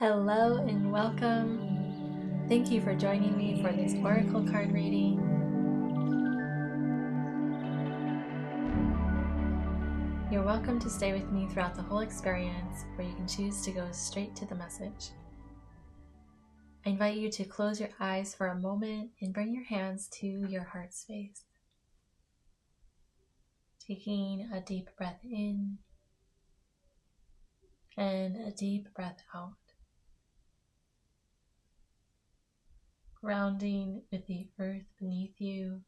Hello and welcome. Thank you for joining me for this oracle card reading. You're welcome to stay with me throughout the whole experience, or you can choose to go straight to the message. I invite you to close your eyes for a moment and bring your hands to your heart space. Taking a deep breath in and a deep breath out. Grounding with the earth beneath you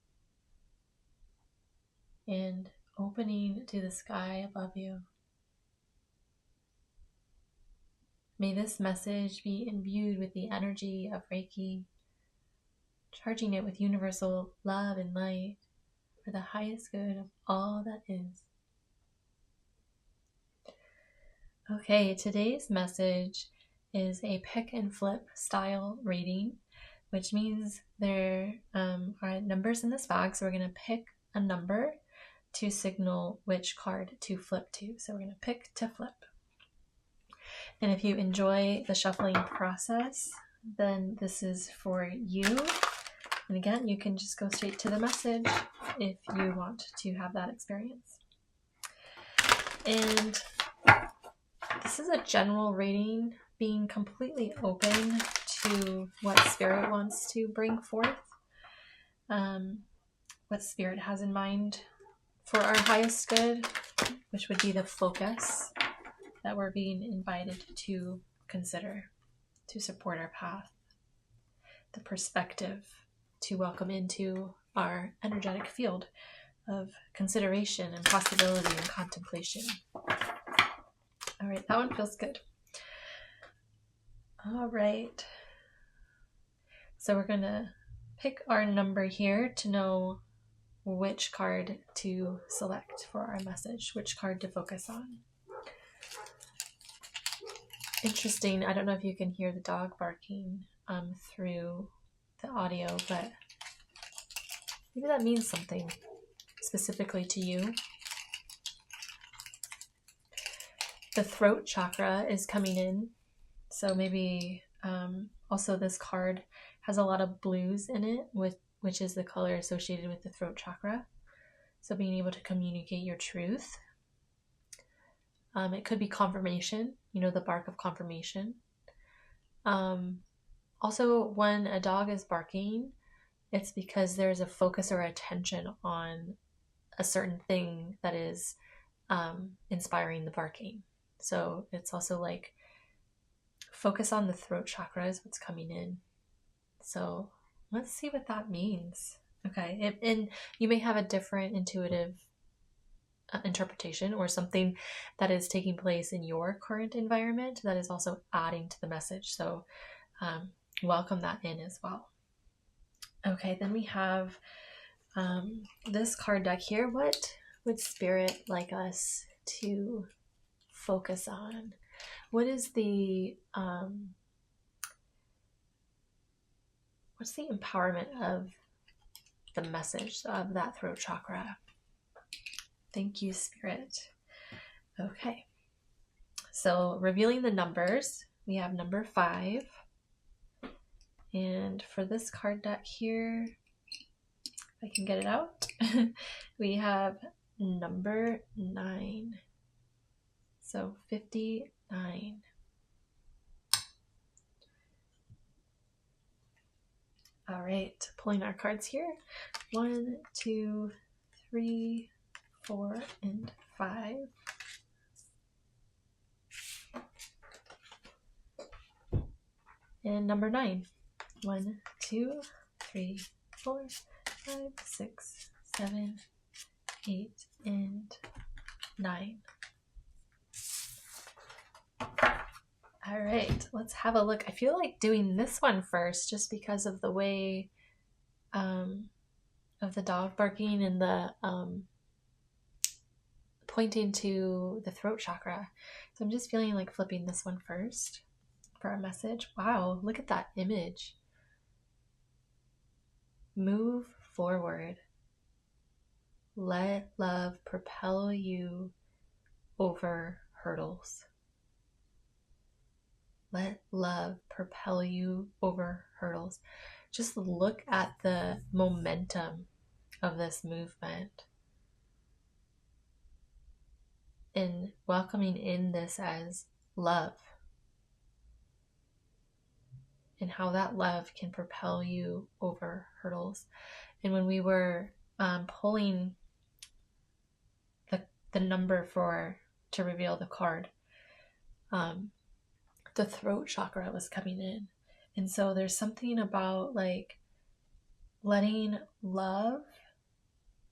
and opening to the sky above you. May this message be imbued with the energy of Reiki, charging it with universal love and light for the highest good of all that is. Okay, today's message is a pick and flip style reading, which means there are numbers in this bag, so we're going to pick a number to signal which card to flip to. So we're going to pick to flip. And if you enjoy the shuffling process, then this is for you. And again, you can just go straight to the message if you want to have that experience. And this is a general reading, being completely open to what Spirit wants to bring forth, what Spirit has in mind for our highest good, which would be the focus that we're being invited to consider to support our path, the perspective to welcome into our energetic field of consideration and possibility and contemplation. All right, that one feels good. All right. So we're going to pick our number here to know which card to select for our message, which card to focus on. Interesting. I don't know if you can hear the dog barking through the audio, but maybe that means something specifically to you. The throat chakra is coming in, so maybe also this card has a lot of blues in it, which is the color associated with the throat chakra. So being able to communicate your truth. It could be confirmation, the bark of confirmation. Also, when a dog is barking, it's because there's a focus or attention on a certain thing that is inspiring the barking. So it's also like focus on the throat chakra is what's coming in. So let's see what that means. Okay, and you may have a different intuitive interpretation or something that is taking place in your current environment that is also adding to the message. So welcome that in as well. Okay, then we have this card deck here. What would Spirit like us to focus on? What is the what's the empowerment of the message of that throat chakra? Thank you, Spirit. Okay, so revealing the numbers, we have number 5. And for this card deck here, if I can get it out, we have number 9. So 59. All right, pulling our cards here. 1, 2, 3, 4, and 5. And number 9. 1, 2, 3, 4, 5, 6, 7, 8, and 9. All right, let's have a look. I feel like doing this one first just because of the way of the dog barking and the pointing to the throat chakra. So I'm just feeling like flipping this one first for our message. Wow, look at that image. Move forward. Let love propel you over hurdles. Let love propel you over hurdles. Just look at the momentum of this movement and welcoming in this as love, and how that love can propel you over hurdles. And when we were pulling the number to reveal the card, the throat chakra was coming in. And so there's something about like letting love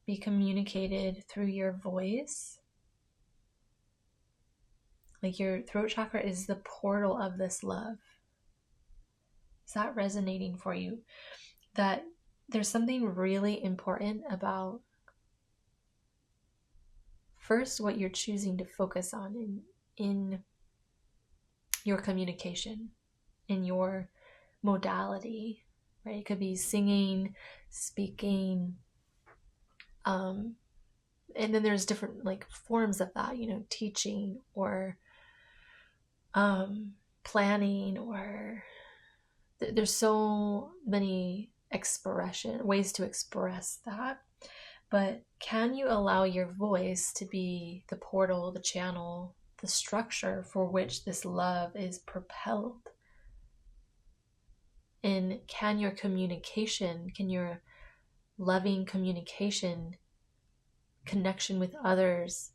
be communicated through your voice. Like your throat chakra is the portal of this love. Is that resonating for you? That there's something really important about first what you're choosing to focus on in your communication, in your modality, right? It could be singing, speaking, and then there's different like forms of that, teaching or planning, or there's so many ways to express that. But can you allow your voice to be the portal, the channel, the structure for which this love is propelled? And can your loving communication, connection with others,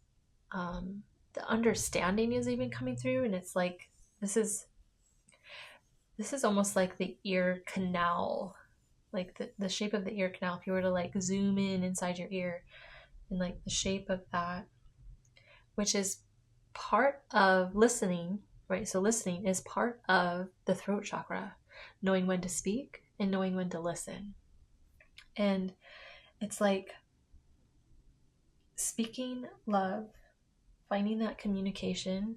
the understanding is even coming through? And it's like, this is almost like the ear canal, like the shape of the ear canal. If you were to like zoom in inside your ear, and like the shape of that, which is part of listening, right? So listening is part of the throat chakra, knowing when to speak and knowing when to listen. And it's like speaking love, finding that communication,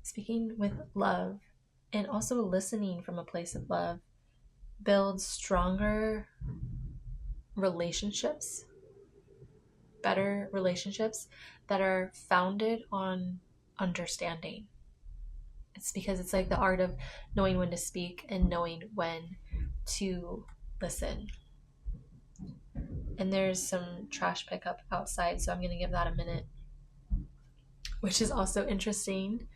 speaking with love, and also listening from a place of love builds stronger relationships, better relationships that are founded on understanding. It's because it's like the art of knowing when to speak and knowing when to listen. And there's some trash pickup outside, so I'm going to give that a minute, which is also interesting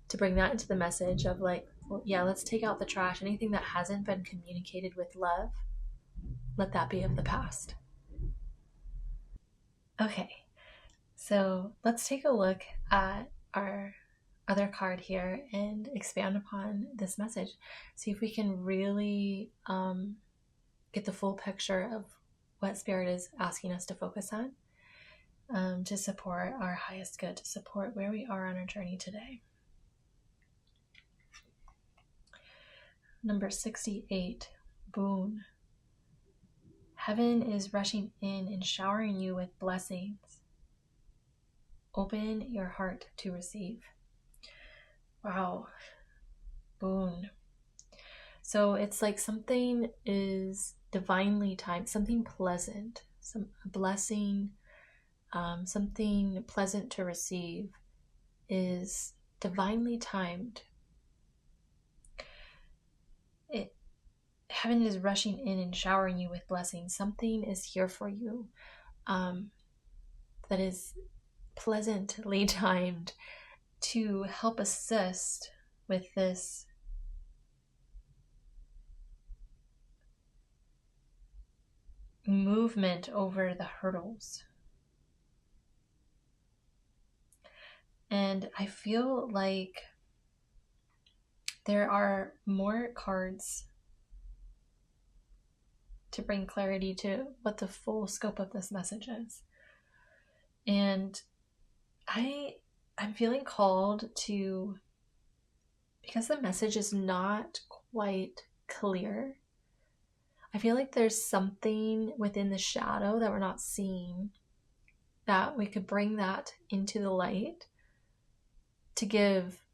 to bring that into the message of like, well, yeah, let's take out the trash. Anything that hasn't been communicated with love, let that be of the past. Okay, so let's take a look at our other card here and expand upon this message. See if we can really get the full picture of what Spirit is asking us to focus on, to support our highest good, to support where we are on our journey today. Number 68, boon. Heaven is rushing in and showering you with blessings. Open your heart to receive. Wow. Boon. So it's like something is divinely timed, something pleasant, some blessing, something pleasant to receive is divinely timed. Heaven is rushing in and showering you with blessings. Something is here for you that is pleasantly timed to help assist with this movement over the hurdles. And I feel like there are more cards to bring clarity to what the full scope of this message is. And I'm feeling called to, because the message is not quite clear, I feel like there's something within the shadow that we're not seeing, that we could bring that into the light to give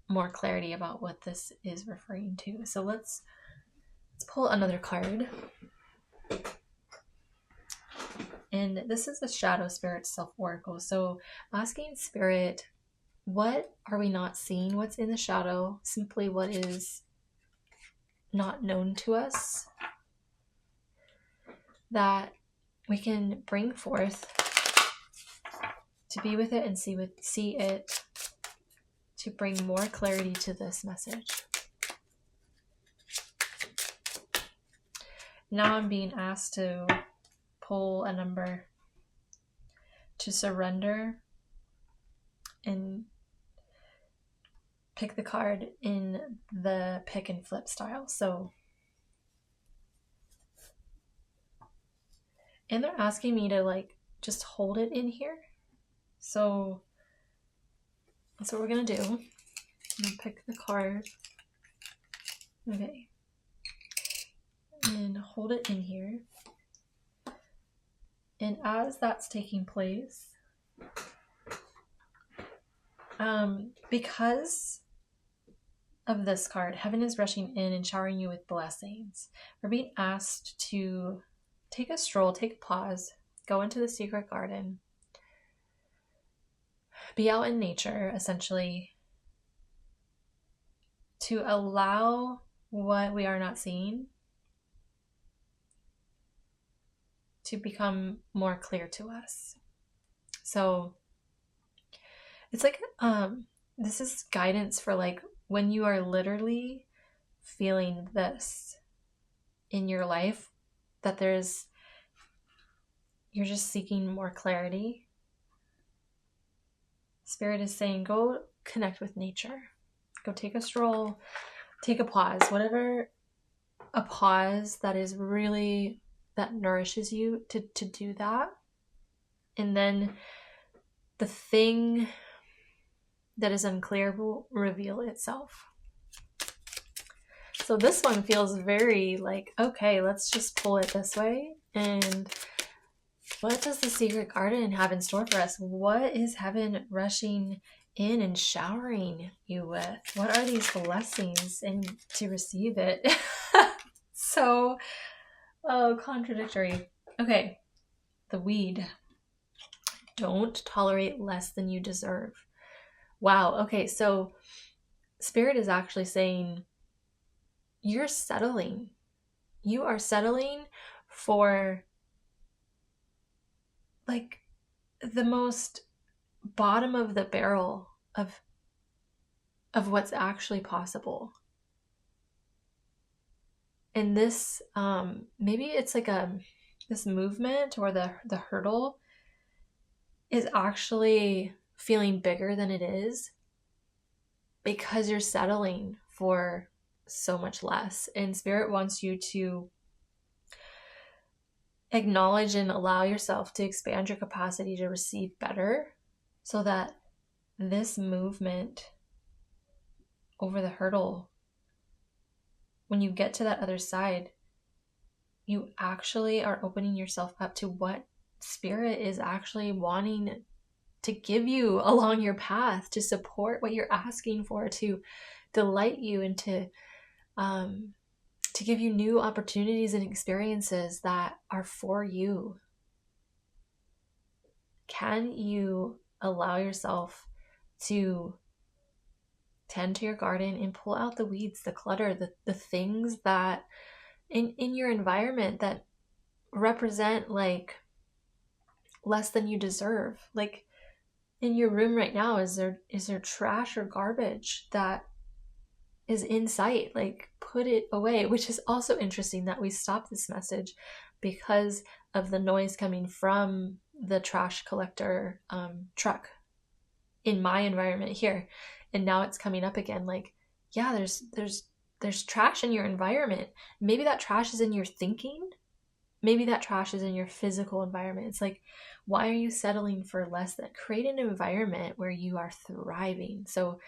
more clarity about what this is referring to. So let's pull another card. And this is the Shadow Spirit Self Oracle. So asking Spirit what are we not seeing? What's in the shadow? Simply what is not known to us that we can bring forth to be with it and see it, to bring more clarity to this message. Now I'm being asked to pull a number to surrender and pick the card in the pick and flip style. So, and they're asking me to like just hold it in here. So that's what we're gonna do. I'm gonna pick the card. Okay. And hold it in here. And as that's taking place, because of this card, heaven is rushing in and showering you with blessings. We're being asked to take a stroll, take a pause, go into the secret garden, be out in nature, essentially, to allow what we are not seeing to become more clear to us. So it's like, this is guidance for like when you are literally feeling this in your life, that you're just seeking more clarity. Spirit is saying, go connect with nature. Go take a stroll, take a pause, whatever a pause that is really, that nourishes you to do that. And then the thing that is unclear will reveal itself. So this one feels very like, okay, let's just pull it this way. And what does the secret garden have in store for us? What is heaven rushing in and showering you with? What are these blessings and to receive it? So, contradictory. Okay, the weed. Don't tolerate less than you deserve. Wow, okay, so Spirit is actually saying you're settling. You are settling for like the most bottom of the barrel of what's actually possible. And this, maybe it's like this movement or the hurdle is actually feeling bigger than it is because you're settling for so much less. And Spirit wants you to acknowledge and allow yourself to expand your capacity to receive better, so that this movement over the hurdle, when you get to that other side, you actually are opening yourself up to what Spirit is actually wanting to give you along your path, to support what you're asking for, to delight you, and to give you new opportunities and experiences that are for you. Can you allow yourself to tend to your garden and pull out the weeds, the clutter, the things that in your environment that represent like less than you deserve? Like in your room right now, is there trash or garbage that is in sight? Like put it away. Which is also interesting that we stopped this message because of the noise coming from the trash collector truck in my environment here, and now it's coming up again. Like, yeah, there's trash in your environment. Maybe that trash is in your thinking. Maybe that trash is in your physical environment. It's like, why are you settling for less than? Create an environment where you are thriving. So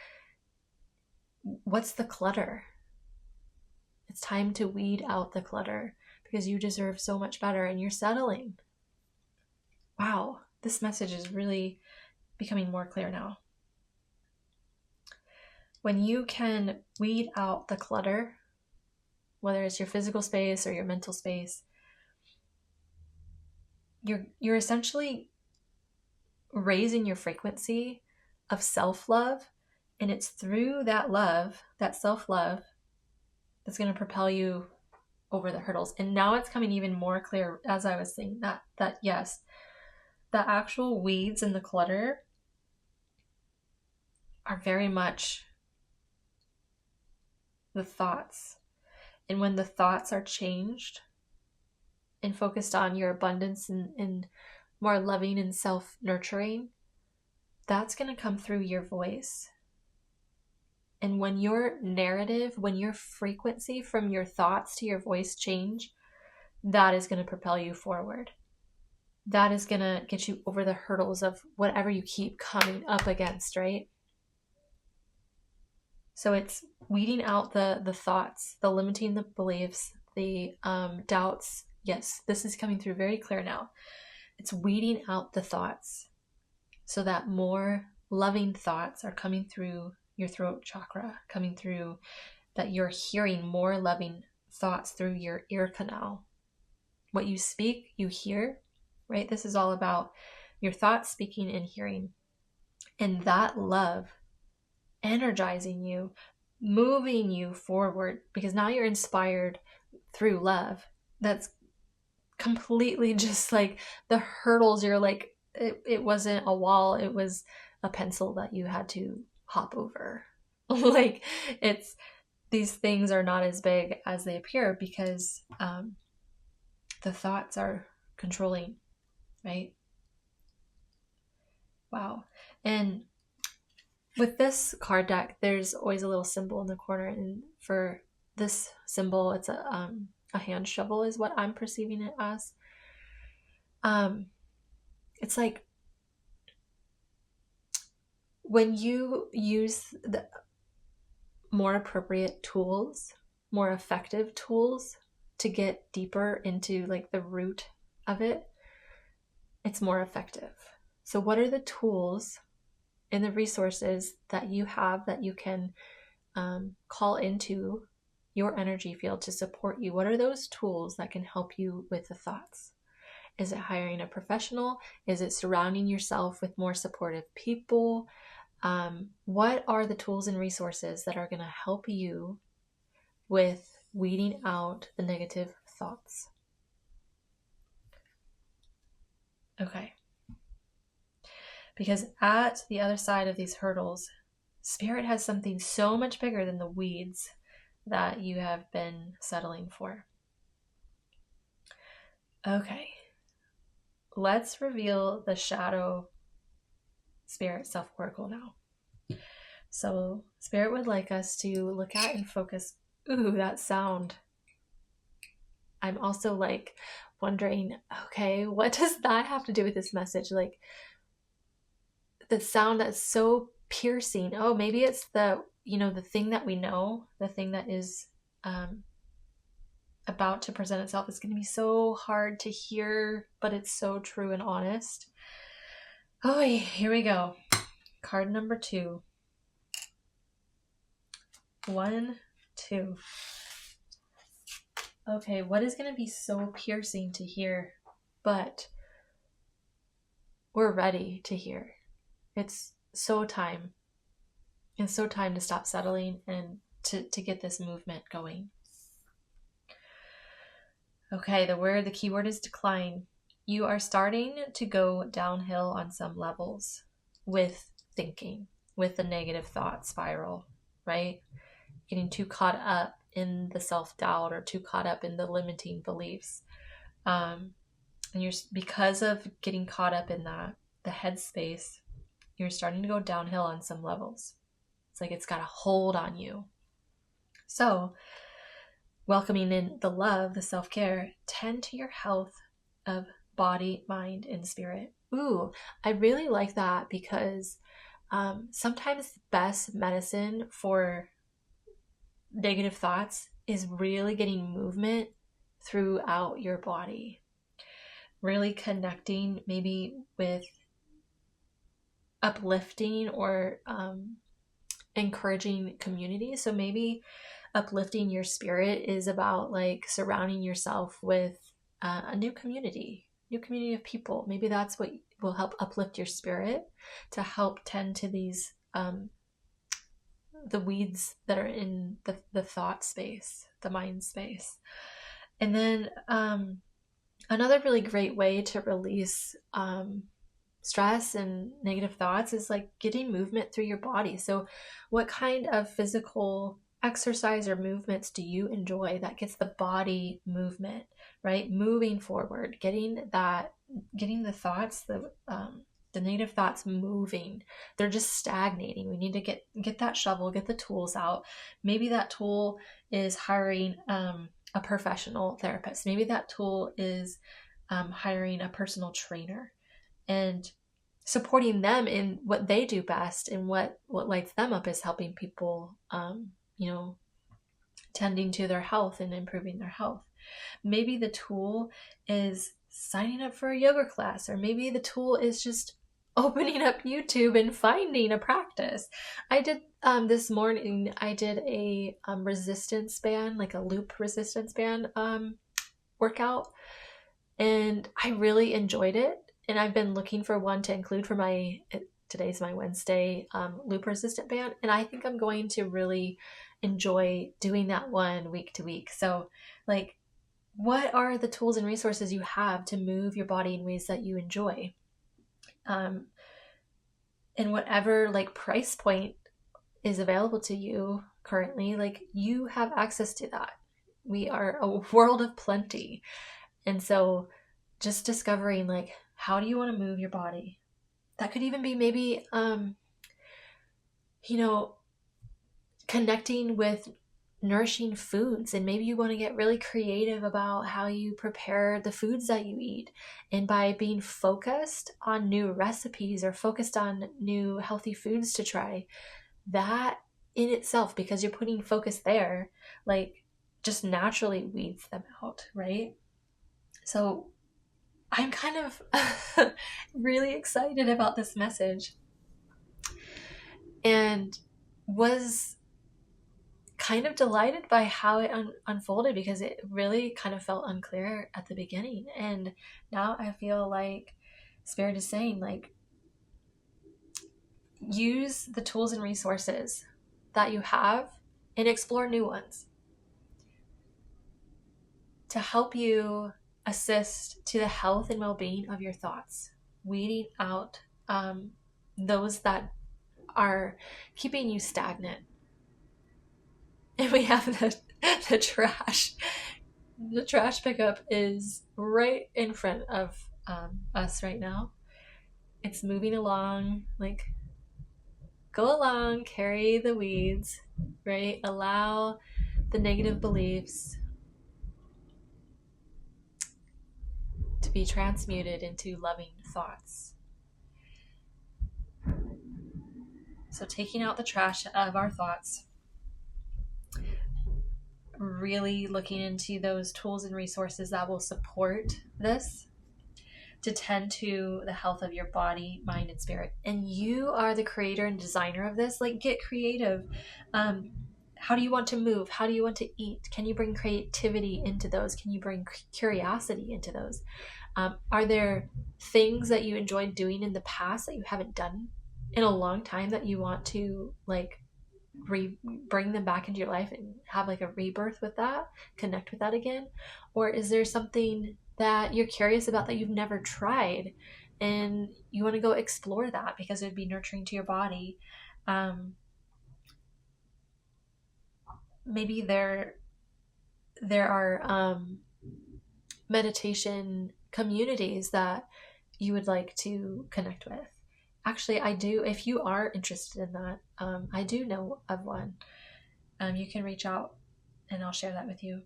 what's the clutter? It's time to weed out the clutter because you deserve so much better and you're settling. Wow, this message is really becoming more clear now. When you can weed out the clutter, whether it's your physical space or your mental space, you're essentially raising your frequency of self-love. And it's through that love, that self-love, that's going to propel you over the hurdles. And now it's coming even more clear as I was saying that yes, the actual weeds and the clutter are very much the thoughts. And when the thoughts are changed and focused on your abundance and more loving and self-nurturing, that's going to come through your voice. And when your narrative, when your frequency from your thoughts to your voice change, that is going to propel you forward. That is going to get you over the hurdles of whatever you keep coming up against, right? So it's weeding out the thoughts, the limiting the beliefs, the doubts. Yes, this is coming through very clear now. It's weeding out the thoughts so that more loving thoughts are coming through your throat chakra, coming through, that you're hearing more loving thoughts through your ear canal. What you speak, you hear, right? This is all about your thoughts, speaking, and hearing. And that love energizing you, moving you forward, because now you're inspired through love. That's completely just like the hurdles. You're like, it wasn't a wall, it was a pencil that you had to hop over. Like, it's, these things are not as big as they appear because the thoughts are controlling, right? Wow. And with this card deck, there's always a little symbol in the corner, and for this symbol, it's a hand shovel is what I'm perceiving it as. It's like when you use the more appropriate tools, more effective tools to get deeper into like the root of it, it's more effective. So what are the tools and the resources that you have that you can call into your energy field to support you? What are those tools that can help you with the thoughts? Is it hiring a professional? Is it surrounding yourself with more supportive people? What are the tools and resources that are going to help you with weeding out the negative thoughts? Okay. Because at the other side of these hurdles, Spirit has something so much bigger than the weeds that you have been settling for. Okay. Let's reveal the shadow Spirit self-oracle now. So Spirit would like us to look at and focus. Ooh, that sound. I'm also like wondering, okay, what does that have to do with this message? Like the sound that's so piercing. Oh, maybe it's the thing that we know, the thing that is about to present itself is going to be so hard to hear, but it's so true and honest. Oh, here we go. Card number 2. 1, 2. Okay, what is going to be so piercing to hear, but we're ready to hear? It's so time. It's so time to stop settling and to get this movement going. Okay, the keyword is decline. You are starting to go downhill on some levels with thinking, with the negative thought spiral, right? Getting too caught up in the self-doubt or too caught up in the limiting beliefs. And because of getting caught up in that, the headspace, you're starting to go downhill on some levels. It's like it's got a hold on you. So welcoming in the love, the self-care, tend to your health of body, mind, and spirit. Ooh, I really like that because sometimes the best medicine for negative thoughts is really getting movement throughout your body. Really connecting maybe with uplifting or encouraging community. So maybe uplifting your spirit is about like surrounding yourself with a new community, new community of people. Maybe that's what will help uplift your spirit, to help tend to these the weeds that are in the thought space, the mind space. And then another really great way to release stress and negative thoughts is like getting movement through your body. So what kind of physical exercise or movements do you enjoy that gets the body movement, right? Moving forward, getting the thoughts, the negative thoughts moving. They're just stagnating. We need to get that shovel, get the tools out. Maybe that tool is hiring a professional therapist. Maybe that tool is hiring a personal trainer and supporting them in what they do best, and what lights them up is helping people, tending to their health and improving their health. Maybe the tool is signing up for a yoga class, or maybe the tool is just opening up YouTube and finding a practice. I did this morning, I did a resistance band, like a loop resistance band workout, and I really enjoyed it. And I've been looking for one to include for today's my Wednesday loop resistant band. And I think I'm going to really enjoy doing that one week to week. So like, what are the tools and resources you have to move your body in ways that you enjoy? And whatever like price point is available to you currently, like you have access to that. We are a world of plenty. And so just discovering like, how do you want to move your body? That could even be maybe, connecting with nourishing foods. And maybe you want to get really creative about how you prepare the foods that you eat. And by being focused on new recipes or focused on new healthy foods to try, that in itself, because you're putting focus there, like just naturally weeds them out, right? So I'm kind of really excited about this message, and was kind of delighted by how it unfolded, because it really kind of felt unclear at the beginning. And now I feel like Spirit is saying, like, use the tools and resources that you have and explore new ones to help you assist to the health and well-being of your thoughts, weeding out those that are keeping you stagnant. And we have the trash. The trash pickup is right in front of us right now. It's moving along, like, go along, carry the weeds, right? Allow the negative beliefs to be transmuted into loving thoughts. So taking out the trash of our thoughts, really looking into those tools and resources that will support this, to tend to the health of your body, mind, and spirit. And you are the creator and designer of this. Like, get creative. How do you want to move? How do you want to eat? Can you bring creativity into those? Can you bring curiosity into those? Are there things that you enjoyed doing in the past that you haven't done in a long time that you want to like bring them back into your life and have like a rebirth with that, connect with that again? Or is there something that you're curious about that you've never tried and you want to go explore that because it would be nurturing to your body? Maybe there are meditation communities that you would like to connect with. Actually, I do. If you are interested in that, I do know of one. You can reach out and I'll share that with you.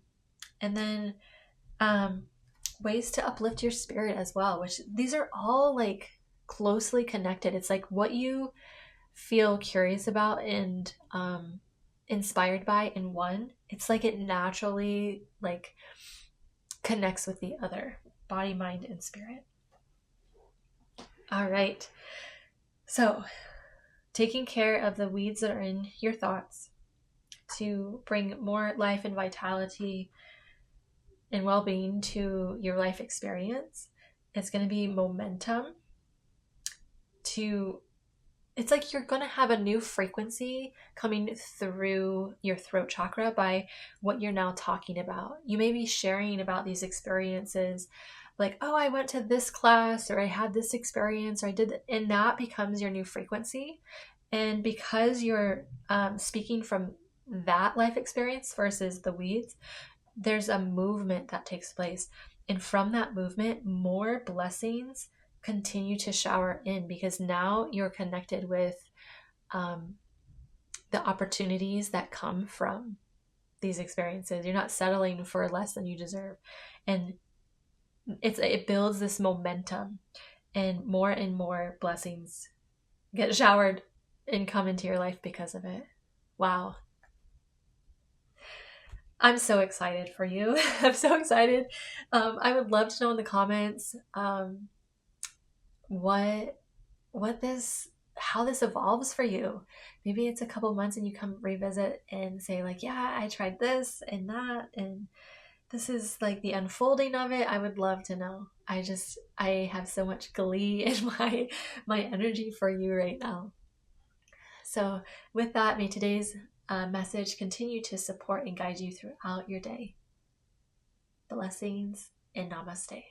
And then ways to uplift your spirit as well, which these are all like closely connected. It's like what you feel curious about and inspired by in one, it's like it naturally like connects with the other, body, mind, and spirit. All right. So taking care of the weeds that are in your thoughts to bring more life and vitality and well-being to your life experience It's going to be momentum to, it's like you're going to have a new frequency coming through your throat chakra by what you're now talking about. You may be sharing about these experiences like, oh, I went to this class, or I had this experience, or I did that, and that becomes your new frequency. And because you're speaking from that life experience versus the weeds, there's a movement that takes place. And from that movement, more blessings continue to shower in, because now you're connected with the opportunities that come from these experiences. You're not settling for less than you deserve. And it builds this momentum, and more blessings get showered and come into your life because of it. Wow. I'm so excited for you. I'm so excited. I would love to know in the comments how this evolves for you. Maybe it's a couple months and you come revisit and say like, yeah, I tried this and that, and this is like the unfolding of it. I would love to know. I have so much glee in my energy for you right now. So with that, may today's message continue to support and guide you throughout your day. Blessings and namaste.